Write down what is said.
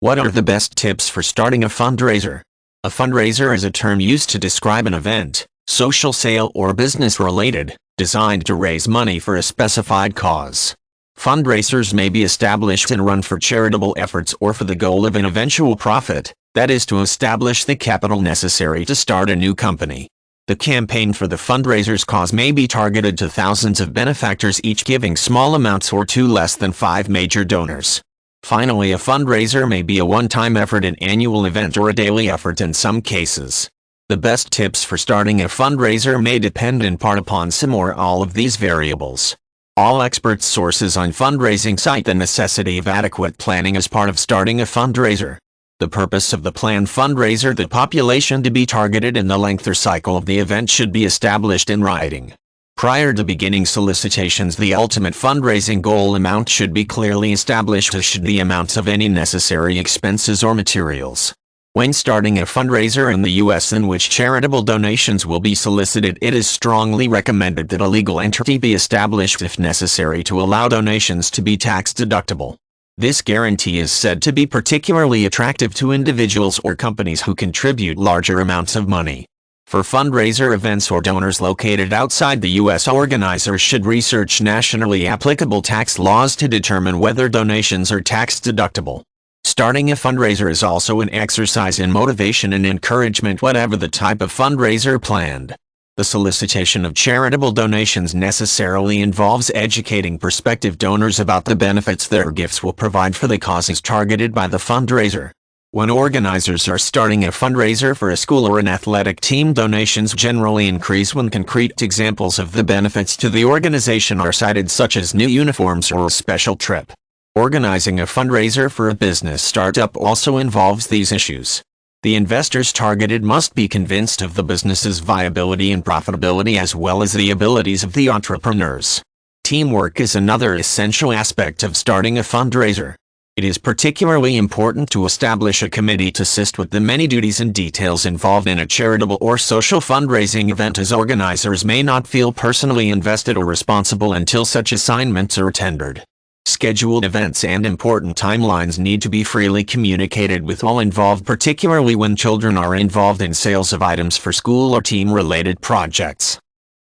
What are the best tips for starting a fundraiser? A fundraiser is a term used to describe an event, social sale or business-related, designed to raise money for a specified cause. Fundraisers may be established and run for charitable efforts or for the goal of an eventual profit, that is to establish the capital necessary to start a new company. The campaign for the fundraiser's cause may be targeted to thousands of benefactors, each giving small amounts or to less than 5 major donors. Finally, a fundraiser may be a one-time effort, an annual event, or a daily effort in some cases. The best tips for starting a fundraiser may depend in part upon some or all of these variables. All expert sources on fundraising cite the necessity of adequate planning as part of starting a fundraiser. The purpose of the planned fundraiser, the population to be targeted, and the length or cycle of the event should be established in writing. Prior to beginning solicitations, the ultimate fundraising goal amount should be clearly established, as should the amounts of any necessary expenses or materials. When starting a fundraiser in the U.S. in which charitable donations will be solicited, it is strongly recommended that a legal entity be established if necessary to allow donations to be tax deductible. This guarantee is said to be particularly attractive to individuals or companies who contribute larger amounts of money. For fundraiser events or donors located outside the U.S., organizers should research nationally applicable tax laws to determine whether donations are tax deductible. Starting a fundraiser is also an exercise in motivation and encouragement, whatever the type of fundraiser planned. The solicitation of charitable donations necessarily involves educating prospective donors about the benefits their gifts will provide for the causes targeted by the fundraiser. When organizers are starting a fundraiser for a school or an athletic team, donations generally increase when concrete examples of the benefits to the organization are cited, such as new uniforms or a special trip. Organizing a fundraiser for a business startup also involves these issues. The investors targeted must be convinced of the business's viability and profitability, as well as the abilities of the entrepreneurs. Teamwork is another essential aspect of starting a fundraiser. It is particularly important to establish a committee to assist with the many duties and details involved in a charitable or social fundraising event, as organizers may not feel personally invested or responsible until such assignments are tendered. Scheduled events and important timelines need to be freely communicated with all involved, particularly when children are involved in sales of items for school or team-related projects.